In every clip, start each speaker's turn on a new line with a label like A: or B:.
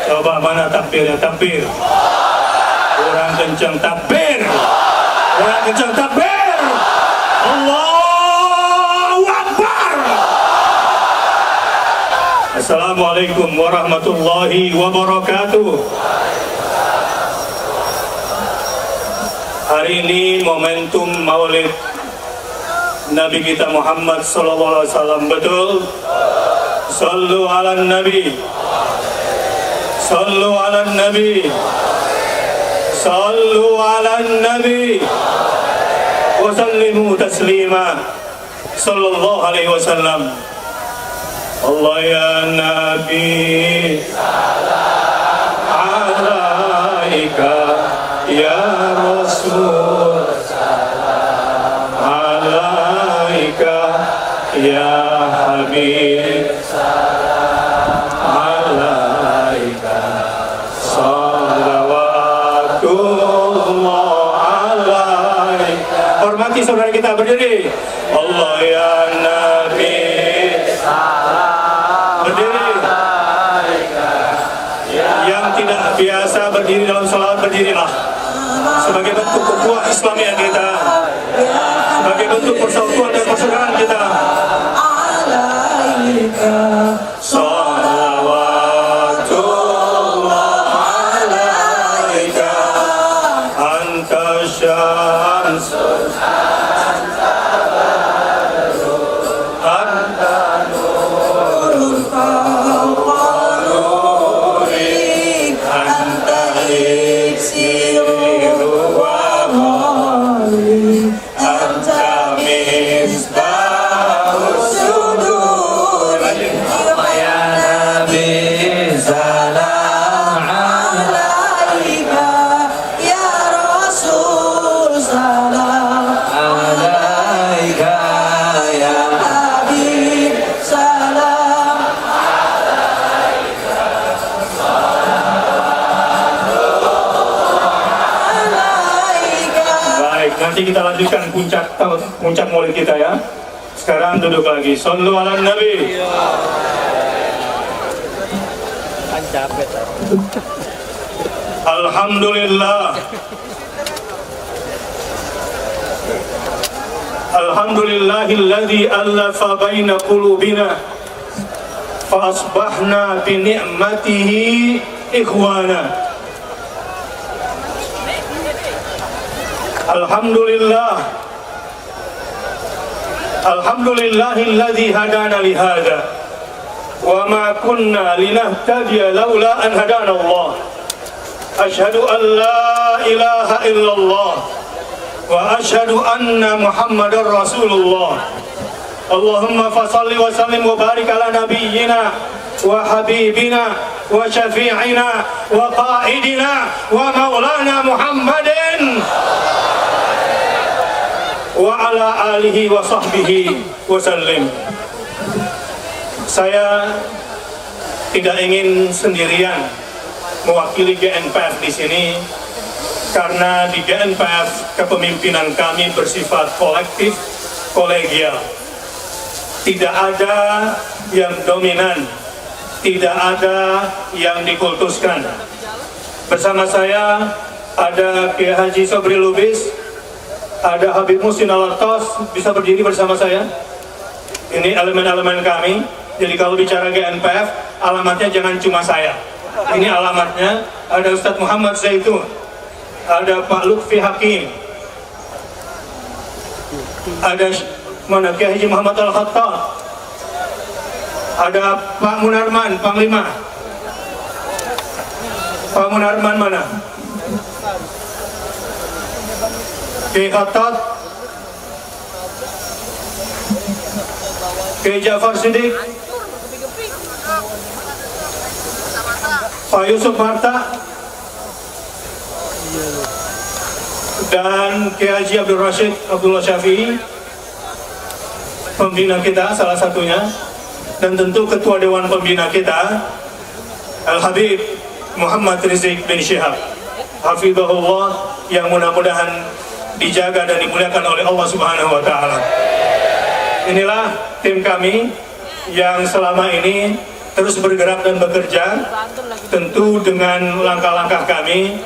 A: Coba mana takbirnya? Takbir. Kurang kencang takbir. Kurang kencang takbir. Allahu Akbar. Assalamualaikum warahmatullahi wabarakatuh. Hari ini momentum Maulid Nabi kita Muhammad sallallahu alaihi wasallam, betul? Sallu ala Nabi. Sallu ala Nabi. Sallu ala Nabi. Wa sallimu taslima. Sallallahu alaihi wasallam. Allah ya Nabi, salam alaika ya Rasul, salam alaika ya Habib, salam alaika, salawatullah alaika. Hormati saudara kita, berdiri. Allah ya Nabi, berdiri. Yang tidak biasa berdiri dalam salawat, berdirilah. Sebagai bentuk ukhuwah Islamiyah kita, sebagai bentuk persatuan dan persaudaraan kita. Salawatullah alaika, anta syamsun, anta badrun, anta nurun fawqa nuri, anta iksiru wa mawli, anta misbahus sudur. Ya Nabi, salam alaika ya Rasul, salam alaika ya Habib, salam alaika, alaika. Baik, nanti kita lanjutkan puncak maulid kita ya. Sekarang duduk lagi. Sallu ala Nabi. Alhamdulillah. Alhamdulillahilladzi allafa baina qulubina fa asbahna bi ni'matihi ikhwana. Alhamdulillah. Alhamdulillahilladzi hadana li hadza wa ma kunna linahtadiya laula an hadana Allah. Asyhadu an la ilaha illallah wa asyhadu anna Muhammadar Rasulullah. Allahumma fasalli wa sallim wa barik ala nabiyyina wa habibina wa syafi'ina wa qa'idina wa maulana Muhammadin wa ala alihi wa sahbihi wa sallim. Saya tidak ingin sendirian mewakili GNPF di sini, karena di GNPF kepemimpinan kami bersifat kolektif, kolegial. Tidak ada yang dominan, tidak ada yang dikultuskan. Bersama saya ada Kiai Haji Sobri Lubis, ada Habib Muhsin Al-Artas, bisa berdiri bersama saya. Ini elemen-elemen kami. Jadi kalau bicara GNPF, alamatnya jangan cuma saya. Ini alamatnya, ada Ustadz Muhammad Zaitun, ada Pak Lutfi Hakim, ada mana Kiai Haji Muhammad Al-Khattab, ada Pak Munarman, Panglima. Pak Munarman mana? Kiai Khattab, Kiai Jafar Siddiq, Pak Yusuf Marta, dan Kiai Haji Abdul Rashid Abdullah Syafi'i, pembina kita salah satunya, dan tentu Ketua Dewan Pembina kita Al-Habib Muhammad Rizik bin Syihab, hafizahullah, yang mudah-mudahan dijaga dan dimuliakan oleh Allah Subhanahu wa Ta'ala. Inilah tim kami yang selama ini terus bergerak dan bekerja, tentu dengan langkah-langkah kami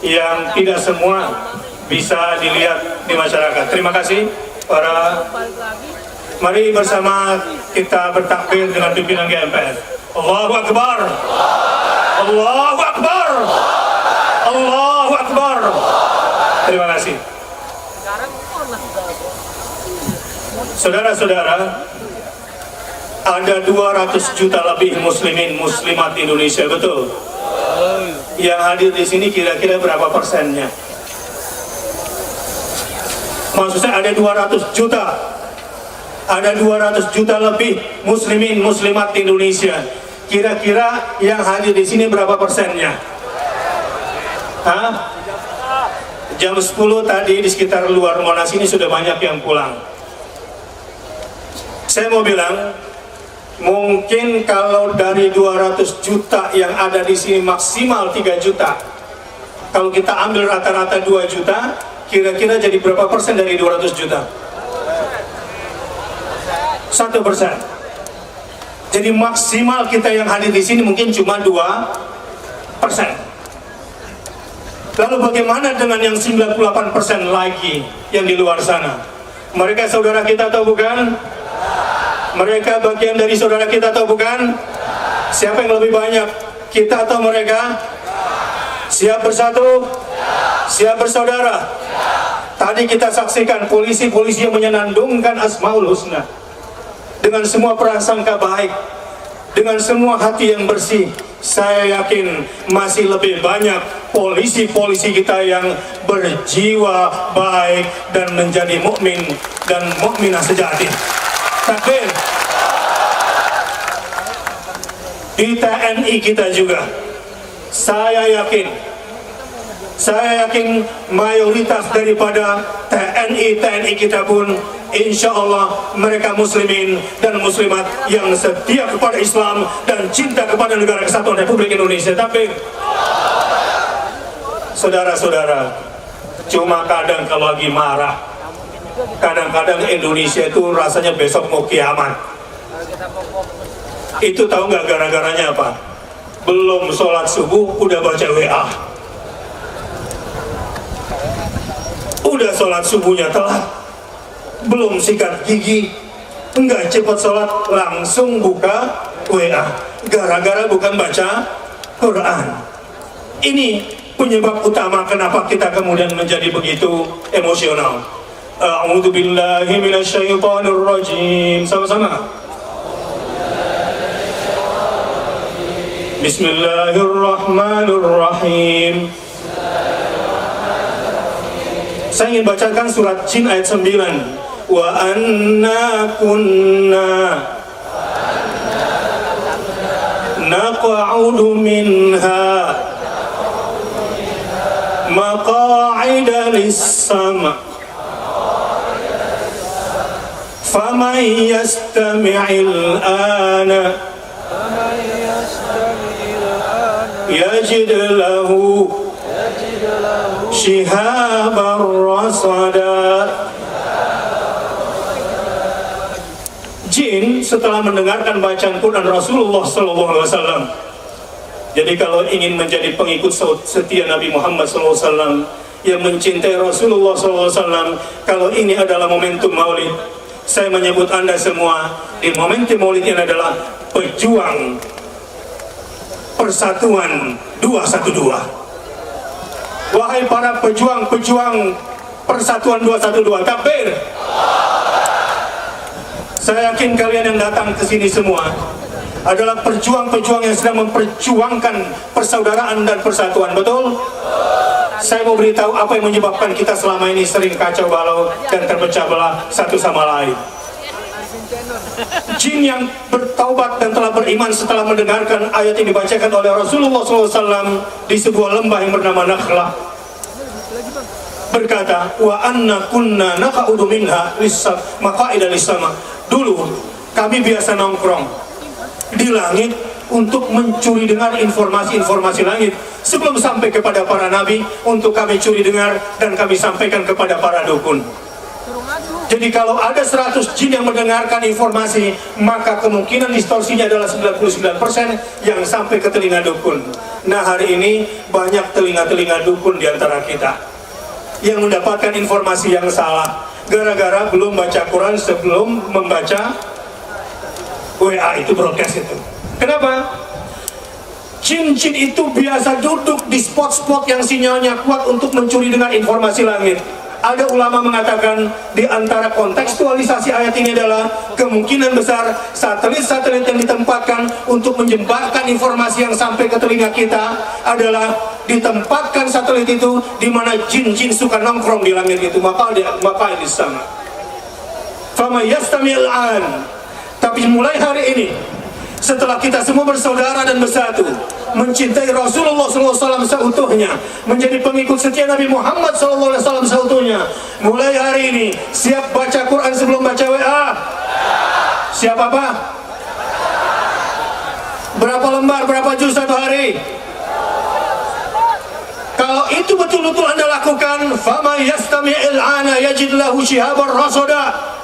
A: yang tidak semua bisa dilihat di masyarakat. Terima kasih para. Mari bersama kita bertakbir dengan pimpinan GMPF. Allahu Akbar. Allahu Akbar. Allahu Akbar. Terima kasih. Saudara-saudara, ada 200 juta lebih muslimin muslimat Indonesia, betul? Yang hadir di sini kira-kira berapa persennya? Maksudnya ada 200 juta. Ada 200 juta lebih muslimin muslimat Indonesia. Kira-kira yang hadir di sini berapa persennya? Hah? Jam 10 tadi di sekitar luar Monas ini sudah banyak yang pulang. Saya mau bilang, mungkin kalau dari 200 juta yang ada di sini maksimal 3 juta. Kalau kita ambil rata-rata 2 juta, kira-kira jadi berapa persen dari 200 juta? 1%. Jadi maksimal kita yang hadir di sini mungkin cuma 2%. Lalu bagaimana dengan yang 98% lagi yang di luar sana? Mereka saudara kita atau bukan? Mereka bagian dari saudara kita atau bukan? Siapa yang lebih banyak? Kita atau mereka? Siap bersatu? Siap bersaudara? Tadi kita saksikan polisi-polisi yang menyenandungkan Asmaul Husna dengan semua prasangka baik, dengan semua hati yang bersih. Saya yakin masih lebih banyak polisi-polisi kita yang berjiwa baik dan menjadi mukmin dan mukminah sejati. Takbir. Di TNI kita juga, saya yakin mayoritas daripada TNI kita pun insya Allah mereka muslimin dan muslimat yang setia kepada Islam dan cinta kepada negara kesatuan Republik Indonesia. Tapi saudara-saudara, cuma kadang kalau lagi marah, kadang-kadang Indonesia itu rasanya besok mau kiamat. Itu tahu nggak gara-garanya apa? Belum sholat subuh udah baca WA. Udah sholat subuhnya telat, belum sikat gigi, enggak cepat sholat langsung buka WA, gara-gara bukan baca Quran. Ini penyebab utama kenapa kita kemudian menjadi begitu emosional. A'udzu billahi minasyaitonir rajim. Sama-sama. Bismillahirrahmanirrahim. Saya ingin bacakan surat Jin ayat 9. Wa anna kunna naq'udu minha maq'ida lis-sam' faman yastami'il ana yajid lahu shihabar rasada. Jin setelah mendengarkan bacaan Quran Rasulullah SAW. Jadi kalau ingin menjadi pengikut setia Nabi Muhammad SAW yang mencintai Rasulullah SAW, kalau ini adalah momentum Maulid, saya menyebut Anda semua di momentum Maulid ini adalah pejuang persatuan 212. Wahai para pejuang-pejuang persatuan 212, takbir. Saya yakin kalian yang datang ke sini semua adalah perjuang-pejuang yang sedang memperjuangkan persaudaraan dan persatuan, betul? Saya mau beritahu apa yang menyebabkan kita selama ini sering kacau balau dan terpecah belah satu sama lain. Jin yang bertaubat dan telah beriman setelah mendengarkan ayat yang dibacakan oleh Rasulullah SAW di sebuah lembah yang bernama Nakhlah berkata, wa anna kunna naq'udu minha maq'ida lis-sama. Dulu kami biasa nongkrong di langit untuk mencuri dengar informasi-informasi langit sebelum sampai kepada para nabi, untuk kami curi dengar dan kami sampaikan kepada para dukun. Jadi kalau ada 100 jin yang mendengarkan informasi, maka kemungkinan distorsinya adalah 99% yang sampai ke telinga dukun. Nah, hari ini banyak telinga-telinga dukun di antara kita yang mendapatkan informasi yang salah gara-gara belum baca Quran sebelum membaca WA itu, broadcast itu. Kenapa? Jin-jin itu biasa duduk di spot-spot yang sinyalnya kuat untuk mencuri dengar informasi langit. Ada ulama mengatakan di antara kontekstualisasi ayat ini adalah kemungkinan besar satelit-satelit yang ditempatkan untuk menjembatkan informasi yang sampai ke telinga kita adalah ditempatkan satelit itu di mana jin-jin suka nongkrong di langit itu, maka di sana. Fama yastami'il an. Tapi mulai hari ini, setelah kita semua bersaudara dan bersatu mencintai Rasulullah SAW seutuhnya, menjadi pengikut setia Nabi Muhammad SAW seutuhnya, mulai hari ini siap baca Quran sebelum baca WA? Siap apa? Berapa lembar, berapa juz satu hari? Kalau itu betul-betul Anda lakukan, fama yastami'il ana yajid lahu shihabar rasada.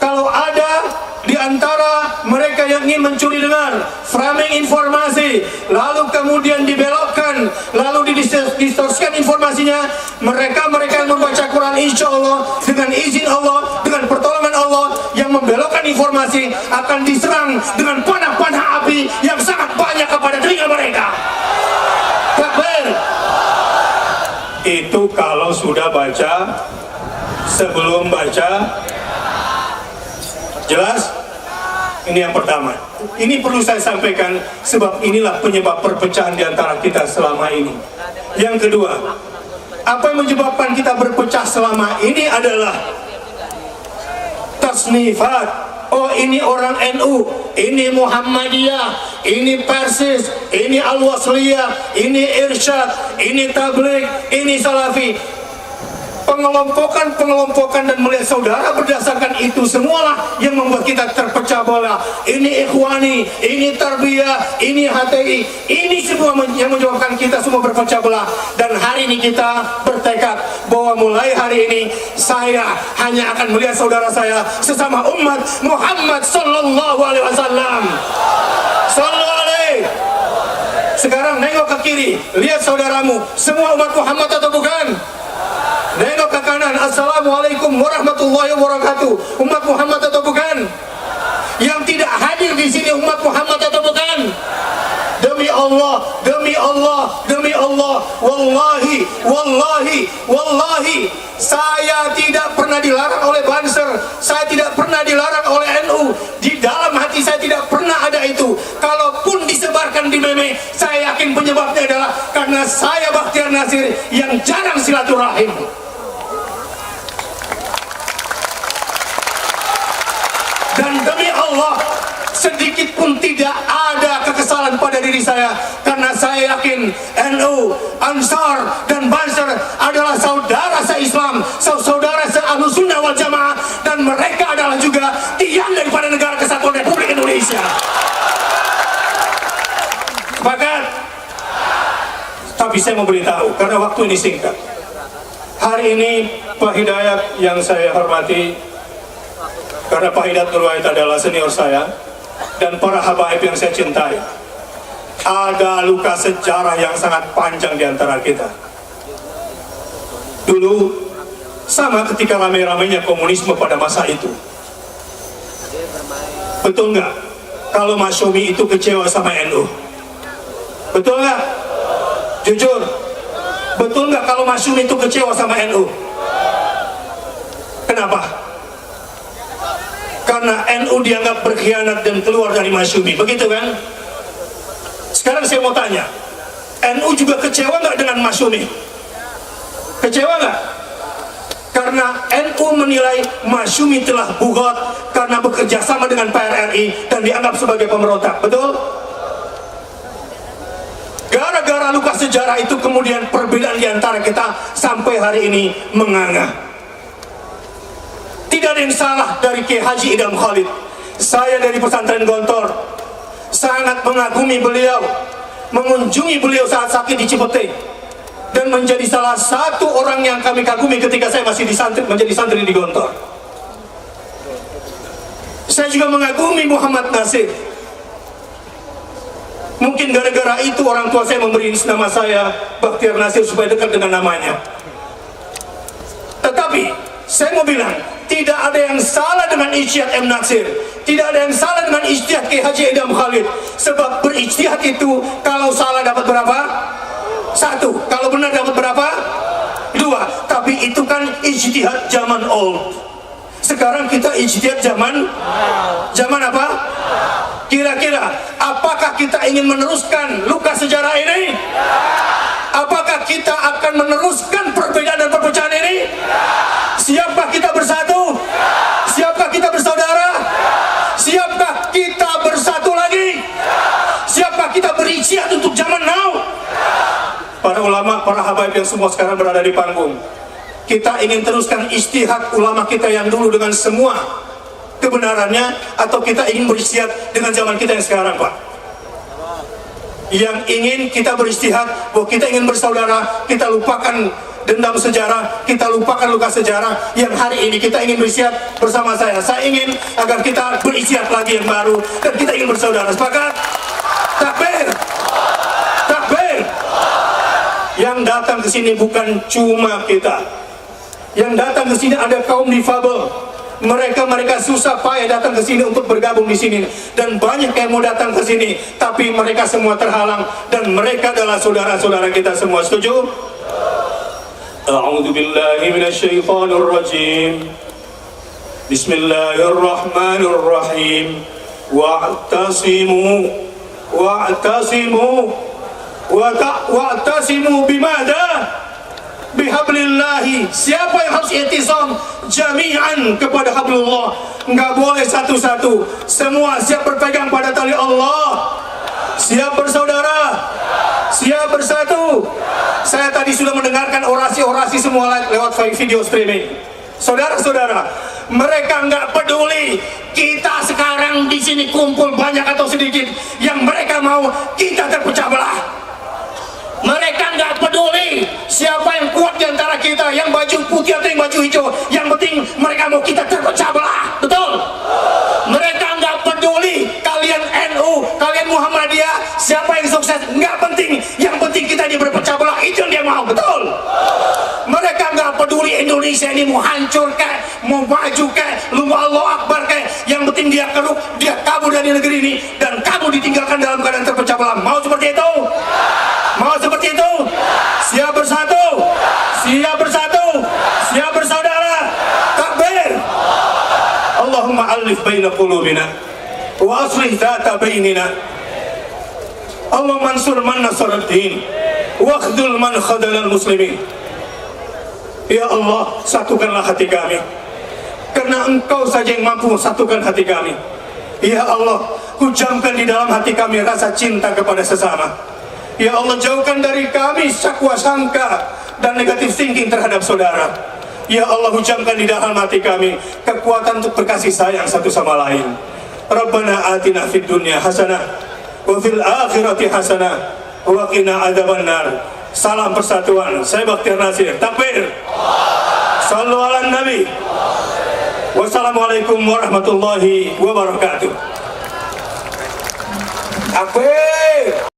A: Kalau ada di antara mereka yang ingin mencuri dengar, framing informasi, lalu kemudian dibelokkan, lalu didistorsikan informasinya, mereka yang membaca Quran, insya Allah dengan izin Allah, dengan pertolongan Allah, yang membelokkan informasi akan diserang dengan panah-panah api yang sangat banyak kepada telinga mereka. Takbir. Itu kalau sudah baca sebelum baca. Jelas? Ini yang pertama. Ini perlu saya sampaikan sebab inilah penyebab perpecahan di antara kita selama ini. Yang kedua, apa yang menyebabkan kita berpecah selama ini adalah tasnifat. Oh, ini orang NU, ini Muhammadiyah, ini Persis, ini Al-Wasliyah, ini Irsyad, ini Tabligh, ini Salafi. Pengelompokan dan melihat saudara berdasarkan itu semualah yang membuat kita terpecah belah. Ini Ikhwani, ini Tarbiyah, ini HTI, ini semua yang menyebabkan kita semua berpecah belah. Dan hari ini kita bertekad bahwa mulai hari ini saya hanya akan melihat saudara saya sesama umat Muhammad Sallallahu Alaihi Wasallam. Sallallahu Alaihi. Sekarang nengok ke kiri, lihat saudaramu, semua umat Muhammad atau bukan? Nengok ke kanan, assalamualaikum warahmatullahi wabarakatuh. Umat Muhammad atau bukan? Yang tidak hadir di sini umat Muhammad atau bukan? Demi Allah, demi Allah, demi Allah, wallahi, wallahi, wallahi, saya tidak pernah dilarang oleh Banser, saya tidak pernah dilarang oleh NU. Di dalam hati saya tidak pernah ada itu. Kalaupun disebarkan di meme, saya yakin penyebabnya adalah karena saya Bakhtiar Nasir yang jarang silaturahim. Dan demi Allah, sedikit pun tidak ada kekesalan pada diri saya, karena saya yakin NU, Ansar, dan Banser adalah saudara se-Islam, saudara se-Ahlussunnah wal Jamaah, dan mereka adalah juga tiang daripada negara kesatuan Republik Indonesia. Sepakat? Tapi saya mau beritahu, karena waktu ini singkat. Hari ini Pak Hidayat yang saya hormati, karena Pak Hidayat Nur Wahid adalah senior saya, dan para habaib yang saya cintai, ada luka sejarah yang sangat panjang di antara kita. Dulu sama ketika ramai-ramainya komunisme pada masa itu. Betul nggak kalau Masyumi itu kecewa sama NU? Betul nggak? Jujur, betul nggak kalau Masyumi itu kecewa sama NU? Kenapa? Karena NU dianggap berkhianat dan keluar dari Masyumi, begitu kan? Sekarang saya mau tanya, NU juga kecewa nggak dengan Masyumi? Kecewa nggak? Karena NU menilai Masyumi telah bugot karena bekerja sama dengan PRRI dan dianggap sebagai pemberontak, betul? Gara-gara luka sejarah itu kemudian perbedaan di antara kita sampai hari ini menganga. Tidak ada yang salah dari Kiai Haji Idham Khalid. Saya dari pesantren Gontor sangat mengagumi beliau, mengunjungi beliau saat sakit di Cipete, dan menjadi salah satu orang yang kami kagumi ketika saya masih menjadi santri di Gontor. Saya juga mengagumi Muhammad Nasir. Mungkin gara-gara itu orang tua saya memberi nama saya Bakhtiar Nasir supaya dekat dengan namanya. Tetapi saya mau bilang, tidak ada yang salah dengan ijtihad M. Nasir, tidak ada yang salah dengan ijtihad Ki Haji Idham Khalid. Sebab berijtihad itu, kalau salah dapat berapa? 1. Kalau benar dapat berapa? 2. Tapi itu kan ijtihad zaman old. Sekarang kita ijtihad zaman apa? Kira-kira apakah kita ingin meneruskan luka sejarah ini? Apakah kita akan meneruskan perbedaan dan perpecahan ini? Siapkah kita bersatu? Siapkah kita bersaudara? Siapkah kita bersatu lagi? Siapkah kita berijtihad untuk zaman now? Para ulama, para habaib yang semua sekarang berada di panggung, kita ingin teruskan ijtihad ulama kita yang dulu dengan semua kebenarannya, atau kita ingin berijtihad dengan zaman kita yang sekarang, Pak? Yang ingin kita berijtihad bahwa kita ingin bersaudara, kita lupakan dendam sejarah, kita lupakan luka sejarah. Yang hari ini kita ingin berijtihad bersama saya ingin agar kita berijtihad lagi yang baru, dan kita ingin bersaudara. Sepakat? Takbir! Takbir! Yang datang ke sini bukan cuma kita. Yang datang ke sini ada kaum difabel. Mereka susah payah datang ke sini untuk bergabung di sini, dan banyak yang mau datang ke sini, tapi mereka semua terhalang, dan mereka adalah saudara-saudara kita semua. Setuju? A'udzu billahi minasyaitonir rajim. Bismillahirrahmanirrahim. Wa'tasimu bimada? Bihablillahi. Siapa yang harus i'tisam? Jami'an kepada hablullah. Enggak boleh satu-satu. Semua siap berpegang pada tali Allah. Siap bersaudara. Siap bersatu. Saya tadi sudah mendengarkan orasi-orasi semua lewat video streaming. Saudara-saudara, mereka enggak peduli kita sekarang di sini kumpul banyak atau sedikit. Yang mereka mau kita terpecah belah. Mereka nggak peduli siapa yang kuat di antara kita, yang baju putih atau yang baju hijau. Yang penting mereka mau kita terpecah belah. Betul? Mereka nggak peduli kalian NU, kalian Muhammadiyah, siapa yang sukses, nggak penting. Yang penting kita ini berpecah belah, itu yang dia mau. Betul? Mereka nggak peduli Indonesia ini mau hancur kayak, mau maju kayak, lu mau Allah Akbar kayak. Yang penting dia keruk, dia kabur dari negeri ini, dan kamu ditinggalkan dalam keadaan terpecah belah. Mau seperti itu? Mau seperti itu? Siap bersatu? Siap bersatu? Siap bersaudara? Takbir! Allahumma alif baina qulubina wa aslih dhata bainina. Allahumma ansur man nasara ad-din wa akhdhul man khadala al-muslimin. Ya Allah, satukanlah hati kami, karena Engkau saja yang mampu satukan hati kami. Ya Allah, hujamkan di dalam hati kami rasa cinta kepada sesama. Ya Allah, jauhkan dari kami syakwa sangka dan negatif thinking terhadap saudara. Ya Allah, hujamkan di dalam hati kami kekuatan untuk berkasih sayang satu sama lain. Rabbana atina fid dunya hasanah wa fil akhirati hasanah wa qina adzabannar. Salam persatuan. Saya Bakhtiar Nasir. Takbir. Shallu ala nabi. Wassalamualaikum warahmatullahi wabarakatuh. Takbir.